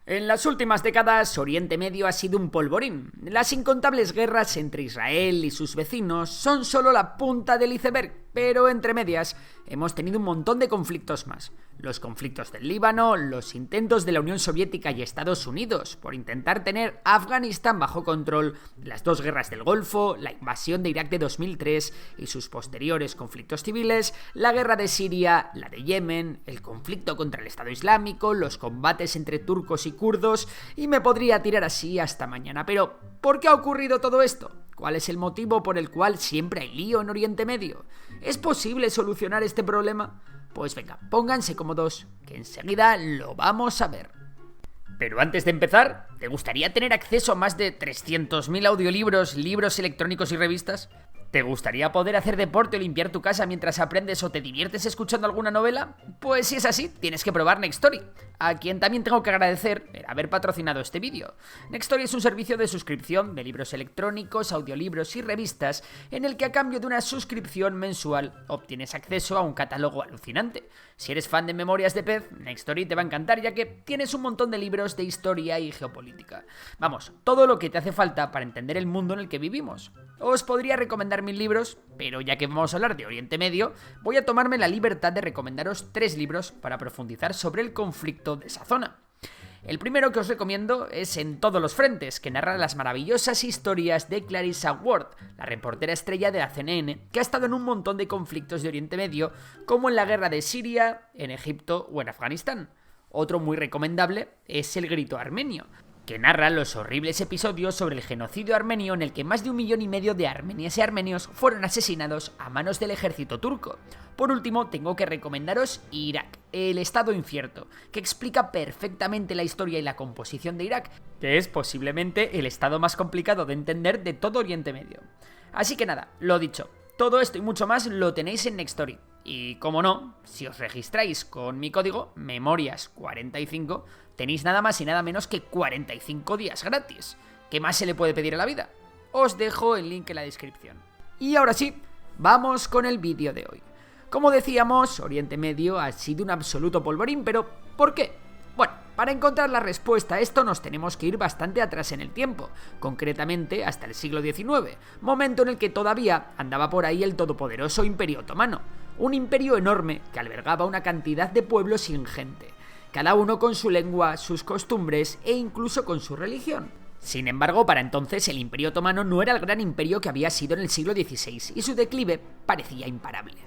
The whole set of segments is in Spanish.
En las últimas décadas, Oriente Medio ha sido un polvorín. Las incontables guerras entre Israel y sus vecinos son solo la punta del iceberg, pero entre medias hemos tenido un montón de conflictos más. Los conflictos del Líbano, los intentos de la Unión Soviética y Estados Unidos por intentar tener Afganistán bajo control, las dos guerras del Golfo, la invasión de Irak de 2003 y sus posteriores conflictos civiles, la guerra de Siria, la de Yemen, el conflicto contra el Estado Islámico, los combates entre turcos y kurdos, y me podría tirar así hasta mañana. Pero, ¿por qué ha ocurrido todo esto? ¿Cuál es el motivo por el cual siempre hay lío en Oriente Medio? ¿Es posible solucionar este problema? Pues venga, pónganse cómodos, que enseguida lo vamos a ver. Pero antes de empezar, ¿te gustaría tener acceso a más de 300.000 audiolibros, libros electrónicos y revistas? ¿Te gustaría poder hacer deporte o limpiar tu casa mientras aprendes o te diviertes escuchando alguna novela? Pues si es así, tienes que probar Nextory, a quien también tengo que agradecer el haber patrocinado este vídeo. Nextory es un servicio de suscripción de libros electrónicos, audiolibros y revistas en el que a cambio de una suscripción mensual obtienes acceso a un catálogo alucinante. Si eres fan de Memorias de Pez, Nextory te va a encantar ya que tienes un montón de libros de historia y geopolítica. Vamos, todo lo que te hace falta para entender el mundo en el que vivimos. Os podría recomendar 1000 libros, pero ya que vamos a hablar de Oriente Medio, voy a tomarme la libertad de recomendaros 3 libros para profundizar sobre el conflicto de esa zona. El primero que os recomiendo es En todos los frentes, que narra las maravillosas historias de Clarissa Ward, la reportera estrella de la CNN, que ha estado en un montón de conflictos de Oriente Medio, como en la guerra de Siria, en Egipto o en Afganistán. Otro muy recomendable es El grito armenio, que narra los horribles episodios sobre el genocidio armenio en el que más de 1,5 millones de armenias y armenios fueron asesinados a manos del ejército turco. Por último, tengo que recomendaros Irak, el estado incierto, que explica perfectamente la historia y la composición de Irak, que es posiblemente el estado más complicado de entender de todo Oriente Medio. Así que nada, lo dicho, todo esto y mucho más lo tenéis en Nextory. Y como no, si os registráis con mi código Memorias45, tenéis nada más y nada menos que 45 días gratis. ¿Qué más se le puede pedir a la vida? Os dejo el link en la descripción. Y ahora sí, vamos con el vídeo de hoy. Como decíamos, Oriente Medio ha sido un absoluto polvorín, pero ¿por qué? Bueno, para encontrar la respuesta a esto nos tenemos que ir bastante atrás en el tiempo, concretamente hasta el siglo XIX, momento en el que todavía andaba por ahí el todopoderoso Imperio Otomano, un imperio enorme que albergaba una cantidad de pueblos ingente, cada uno con su lengua, sus costumbres e incluso con su religión. Sin embargo, para entonces el Imperio Otomano no era el gran imperio que había sido en el siglo XVI y su declive parecía imparable.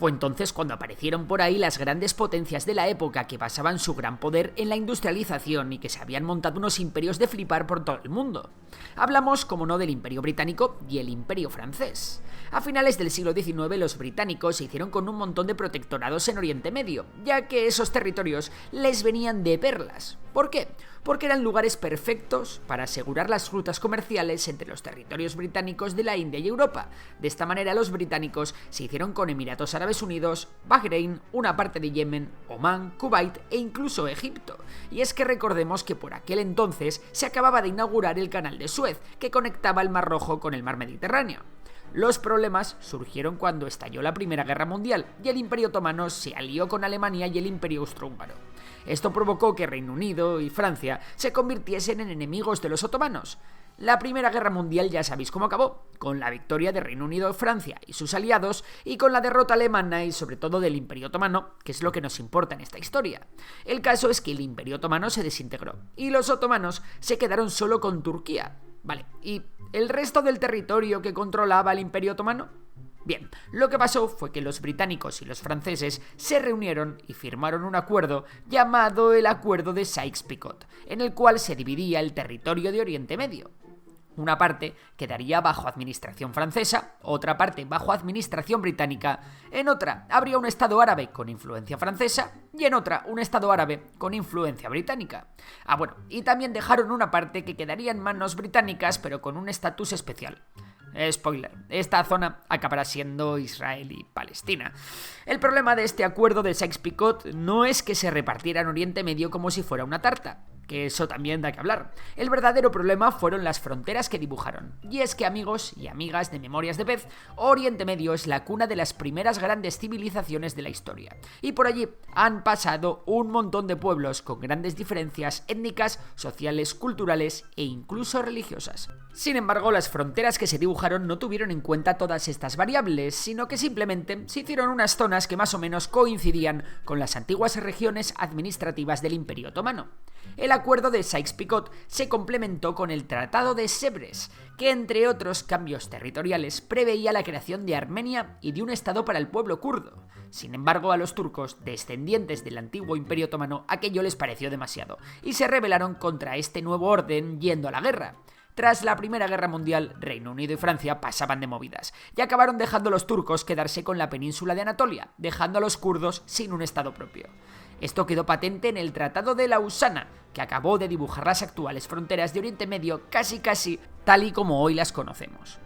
Fue entonces cuando aparecieron por ahí las grandes potencias de la época que basaban su gran poder en la industrialización y que se habían montado unos imperios de flipar por todo el mundo. Hablamos, como no, del Imperio Británico y el Imperio Francés. A finales del siglo XIX los británicos se hicieron con un montón de protectorados en Oriente Medio, ya que esos territorios les venían de perlas. ¿Por qué? Porque eran lugares perfectos para asegurar las rutas comerciales entre los territorios británicos de la India y Europa. De esta manera los británicos se hicieron con Emiratos Árabes Unidos, Bahrein, una parte de Yemen, Omán, Kuwait e incluso Egipto. Y es que recordemos que por aquel entonces se acababa de inaugurar el Canal de Suez, que conectaba el Mar Rojo con el Mar Mediterráneo. Los problemas surgieron cuando estalló la Primera Guerra Mundial y el Imperio Otomano se alió con Alemania y el Imperio Austrohúngaro. Esto provocó que Reino Unido y Francia se convirtiesen en enemigos de los otomanos. La Primera Guerra Mundial ya sabéis cómo acabó, con la victoria de Reino Unido, Francia y sus aliados, y con la derrota alemana y sobre todo del Imperio Otomano, que es lo que nos importa en esta historia. El caso es que el Imperio Otomano se desintegró, y los otomanos se quedaron solo con Turquía. Vale, ¿y el resto del territorio que controlaba el Imperio Otomano? Bien, lo que pasó fue que los británicos y los franceses se reunieron y firmaron un acuerdo llamado el Acuerdo de Sykes-Picot, en el cual se dividía el territorio de Oriente Medio. Una parte quedaría bajo administración francesa, otra parte bajo administración británica, en otra habría un estado árabe con influencia francesa y en otra un estado árabe con influencia británica. Ah, bueno, y también dejaron una parte que quedaría en manos británicas pero con un estatus especial. Spoiler, esta zona acabará siendo Israel y Palestina. El problema de este acuerdo de Sykes-Picot no es que se repartiera en Oriente Medio como si fuera una tarta, que eso también da que hablar. El verdadero problema fueron las fronteras que dibujaron. Y es que, amigos y amigas de Memorias de Pez, Oriente Medio es la cuna de las primeras grandes civilizaciones de la historia. Y por allí han pasado un montón de pueblos con grandes diferencias étnicas, sociales, culturales e incluso religiosas. Sin embargo, las fronteras que se dibujaron no tuvieron en cuenta todas estas variables, sino que simplemente se hicieron unas zonas que más o menos coincidían con las antiguas regiones administrativas del Imperio Otomano. El acuerdo de Sykes-Picot se complementó con el Tratado de Sèvres, que entre otros cambios territoriales preveía la creación de Armenia y de un estado para el pueblo kurdo. Sin embargo, a los turcos, descendientes del antiguo Imperio Otomano, aquello les pareció demasiado, y se rebelaron contra este nuevo orden yendo a la guerra. Tras la Primera Guerra Mundial, Reino Unido y Francia pasaban de movidas, y acabaron dejando a los turcos quedarse con la península de Anatolia, dejando a los kurdos sin un estado propio. Esto quedó patente en el Tratado de Lausana, que acabó de dibujar las actuales fronteras de Oriente Medio casi tal y como hoy las conocemos.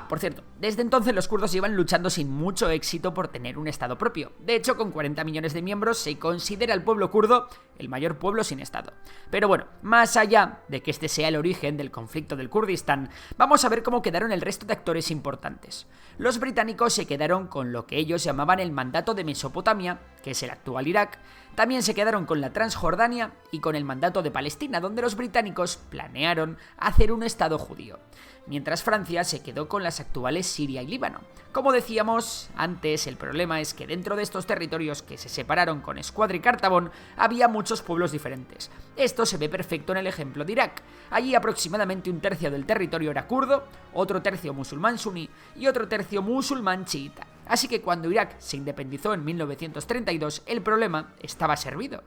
Por cierto, desde entonces los kurdos iban luchando sin mucho éxito por tener un estado propio. De hecho, con 40 millones de miembros se considera el pueblo kurdo el mayor pueblo sin estado. Pero bueno, más allá de que este sea el origen del conflicto del Kurdistán, vamos a ver cómo quedaron el resto de actores importantes. Los británicos se quedaron con lo que ellos llamaban el mandato de Mesopotamia, que es el actual Irak. También se quedaron con la Transjordania y con el mandato de Palestina, donde los británicos planearon hacer un estado judío, mientras Francia se quedó con las actuales Siria y Líbano. Como decíamos antes, el problema es que dentro de estos territorios que se separaron con Escuadra y Cartabón había muchos pueblos diferentes. Esto se ve perfecto en el ejemplo de Irak. Allí aproximadamente un tercio del territorio era kurdo, otro tercio musulmán suní y otro tercio musulmán chiita. Así que cuando Irak se independizó en 1932, el problema estaba servido.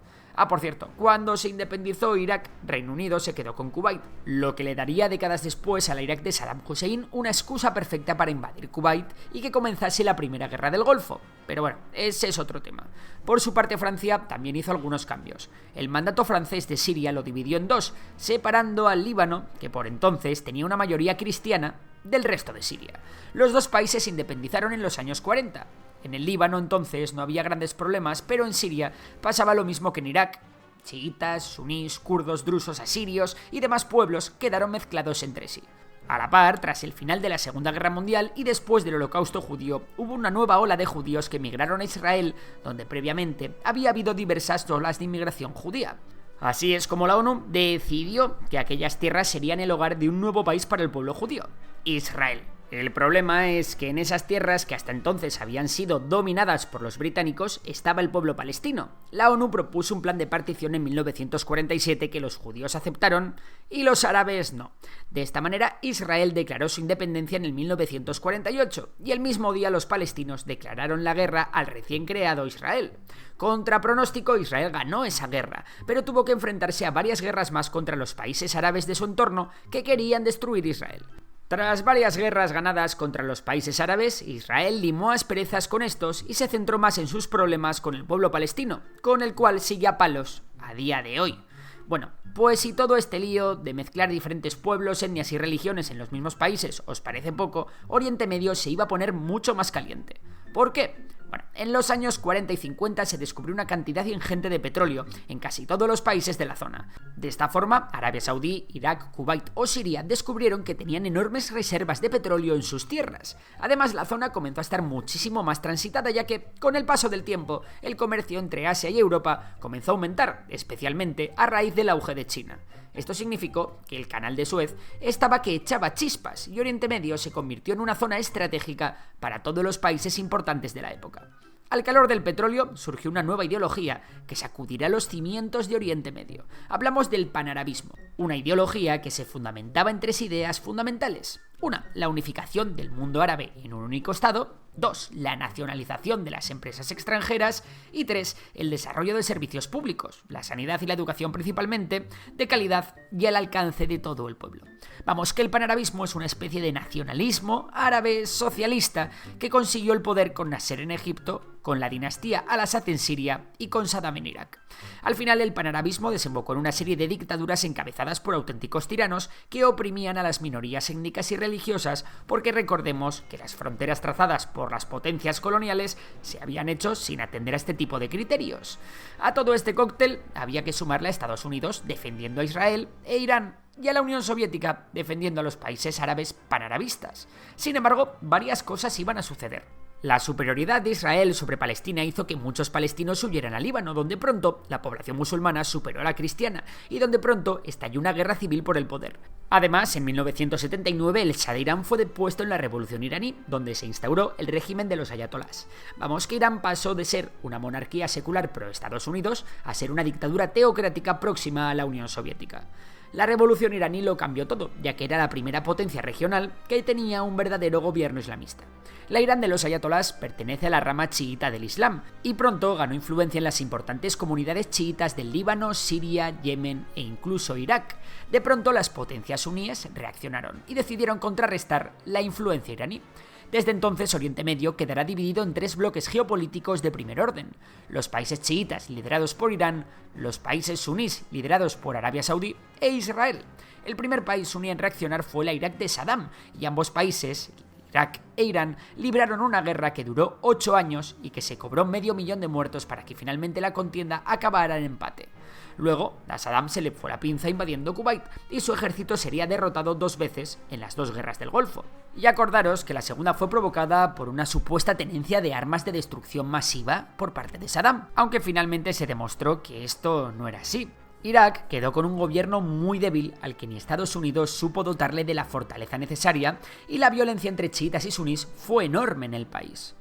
Por cierto, cuando se independizó Irak, Reino Unido se quedó con Kuwait, lo que le daría décadas después a la Irak de Saddam Hussein una excusa perfecta para invadir Kuwait y que comenzase la Primera Guerra del Golfo. Pero bueno, ese es otro tema. Por su parte, Francia también hizo algunos cambios. El mandato francés de Siria lo dividió en dos, separando al Líbano, que por entonces tenía una mayoría cristiana, del resto de Siria. Los dos países se independizaron en los años 40. En el Líbano entonces no había grandes problemas, pero en Siria pasaba lo mismo que en Irak. Chiitas, sunís, kurdos, drusos, asirios y demás pueblos quedaron mezclados entre sí. A la par, tras el final de la Segunda Guerra Mundial y después del Holocausto judío, hubo una nueva ola de judíos que emigraron a Israel, donde previamente había habido diversas olas de inmigración judía. Así es como la ONU decidió que aquellas tierras serían el hogar de un nuevo país para el pueblo judío, Israel. El problema es que en esas tierras que hasta entonces habían sido dominadas por los británicos estaba el pueblo palestino. La ONU propuso un plan de partición en 1947 que los judíos aceptaron y los árabes no. De esta manera, Israel declaró su independencia en el 1948 y el mismo día los palestinos declararon la guerra al recién creado Israel. Contra pronóstico, Israel ganó esa guerra, pero tuvo que enfrentarse a varias guerras más contra los países árabes de su entorno que querían destruir Israel. Tras varias guerras ganadas contra los países árabes, Israel limó asperezas con estos y se centró más en sus problemas con el pueblo palestino, con el cual sigue a palos a día de hoy. Bueno, pues si todo este lío de mezclar diferentes pueblos, etnias y religiones en los mismos países os parece poco, Oriente Medio se iba a poner mucho más caliente. ¿Por qué? Bueno, en los años 40 y 50 se descubrió una cantidad ingente de petróleo en casi todos los países de la zona. De esta forma, Arabia Saudí, Irak, Kuwait o Siria descubrieron que tenían enormes reservas de petróleo en sus tierras. Además, la zona comenzó a estar muchísimo más transitada, ya que, con el paso del tiempo, el comercio entre Asia y Europa comenzó a aumentar, especialmente a raíz del auge de China. Esto significó que el canal de Suez estaba que echaba chispas y Oriente Medio se convirtió en una zona estratégica para todos los países importantes de la época. Al calor del petróleo surgió una nueva ideología que sacudirá los cimientos de Oriente Medio. Hablamos del panarabismo, una ideología que se fundamentaba en tres ideas fundamentales. 1. La unificación del mundo árabe en un único estado. 2. La nacionalización de las empresas extranjeras. Y 3. El desarrollo de servicios públicos, la sanidad y la educación principalmente, de calidad y al alcance de todo el pueblo. Vamos, que el panarabismo es una especie de nacionalismo árabe socialista que consiguió el poder con Nasser en Egipto, con la dinastía Al-Assad en Siria y con Saddam en Irak. Al final, el panarabismo desembocó en una serie de dictaduras encabezadas por auténticos tiranos que oprimían a las minorías étnicas y religiosas religiosas, porque recordemos que las fronteras trazadas por las potencias coloniales se habían hecho sin atender a este tipo de criterios. A todo este cóctel había que sumarle a Estados Unidos defendiendo a Israel e Irán, y a la Unión Soviética defendiendo a los países árabes panarabistas. Sin embargo, varias cosas iban a suceder. La superioridad de Israel sobre Palestina hizo que muchos palestinos huyeran a Líbano, donde pronto la población musulmana superó a la cristiana y donde pronto estalló una guerra civil por el poder. Además, en 1979 el Shah de Irán fue depuesto en la revolución iraní, donde se instauró el régimen de los ayatolás. Vamos, que Irán pasó de ser una monarquía secular pro Estados Unidos a ser una dictadura teocrática próxima a la Unión Soviética. La revolución iraní lo cambió todo, ya que era la primera potencia regional que tenía un verdadero gobierno islamista. La Irán de los ayatolás pertenece a la rama chiita del Islam y pronto ganó influencia en las importantes comunidades chiitas del Líbano, Siria, Yemen e incluso Irak. De pronto las potencias suníes reaccionaron y decidieron contrarrestar la influencia iraní. Desde entonces Oriente Medio quedará dividido en tres bloques geopolíticos de primer orden: los países chiitas liderados por Irán, los países sunís liderados por Arabia Saudí e Israel. El primer país suní en reaccionar fue la Irak de Saddam, y ambos países, Irak e Irán, libraron una guerra que duró 8 años y que se cobró 500.000 de muertos para que finalmente la contienda acabara en empate. Luego, a Saddam se le fue la pinza invadiendo Kuwait y su ejército sería derrotado 2 veces en las 2 guerras del Golfo. Y acordaros que la segunda fue provocada por una supuesta tenencia de armas de destrucción masiva por parte de Saddam, aunque finalmente se demostró que esto no era así. Irak quedó con un gobierno muy débil al que ni Estados Unidos supo dotarle de la fortaleza necesaria, y la violencia entre chiitas y sunís fue enorme en el país.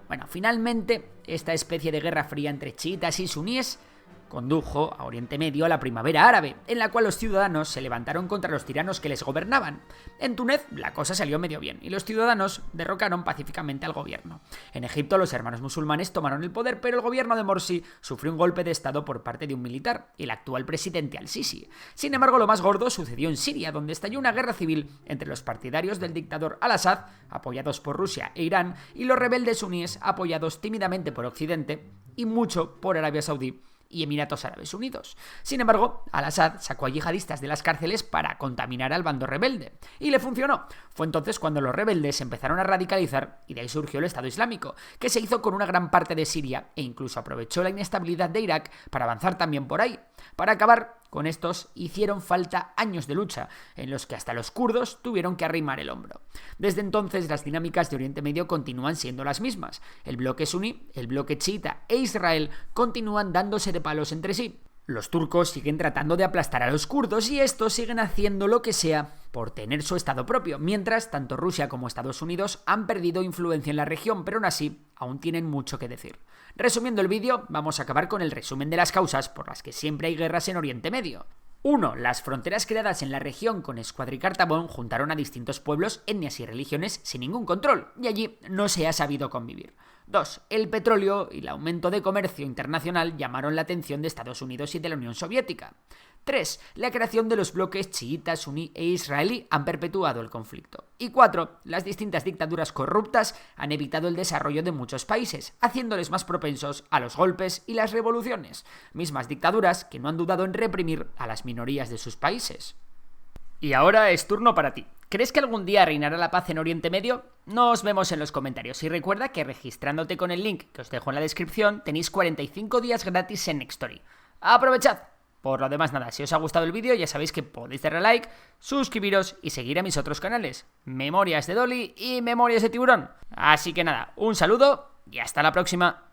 Bueno, finalmente, esta especie de guerra fría entre chiitas y suníes condujo a Oriente Medio a la primavera árabe, en la cual los ciudadanos se levantaron contra los tiranos que les gobernaban. En Túnez la cosa salió medio bien y los ciudadanos derrocaron pacíficamente al gobierno. En Egipto los hermanos musulmanes tomaron el poder, pero el gobierno de Morsi sufrió un golpe de estado por parte de un militar, el actual presidente al-Sisi. Sin embargo, lo más gordo sucedió en Siria, donde estalló una guerra civil entre los partidarios del dictador al-Assad, apoyados por Rusia e Irán, y los rebeldes suníes, apoyados tímidamente por Occidente y mucho por Arabia Saudí y Emiratos Árabes Unidos. Sin embargo, al-Assad sacó a yihadistas de las cárceles para contaminar al bando rebelde, y le funcionó. Fue entonces cuando los rebeldes empezaron a radicalizar y de ahí surgió el Estado Islámico, que se hizo con una gran parte de Siria e incluso aprovechó la inestabilidad de Irak para avanzar también por ahí. Para acabar con estos hicieron falta años de lucha, en los que hasta los kurdos tuvieron que arrimar el hombro. Desde entonces las dinámicas de Oriente Medio continúan siendo las mismas. El bloque suní, el bloque chiita e Israel continúan dándose de palos entre sí. Los turcos siguen tratando de aplastar a los kurdos y estos siguen haciendo lo que sea por tener su estado propio, mientras tanto Rusia como Estados Unidos han perdido influencia en la región, pero aún así aún tienen mucho que decir. Resumiendo el vídeo, vamos a acabar con el resumen de las causas por las que siempre hay guerras en Oriente Medio. 1. Las fronteras creadas en la región con Escuadra y Cartabón juntaron a distintos pueblos, etnias y religiones sin ningún control, y allí no se ha sabido convivir. 2. El petróleo y el aumento de comercio internacional llamaron la atención de Estados Unidos y de la Unión Soviética. 3. La creación de los bloques chiita, suní e israelí han perpetuado el conflicto. Y 4. Las distintas dictaduras corruptas han evitado el desarrollo de muchos países, haciéndoles más propensos a los golpes y las revoluciones, mismas dictaduras que no han dudado en reprimir a las minorías de sus países. Y ahora es turno para ti. ¿Crees que algún día reinará la paz en Oriente Medio? Nos vemos en los comentarios y recuerda que registrándote con el link que os dejo en la descripción tenéis 45 días gratis en Nextory. ¡Aprovechad! Por lo demás nada, si os ha gustado el vídeo ya sabéis que podéis darle a like, suscribiros y seguir a mis otros canales, Memorias de Dolly y Memorias de Tiburón. Así que nada, un saludo y hasta la próxima.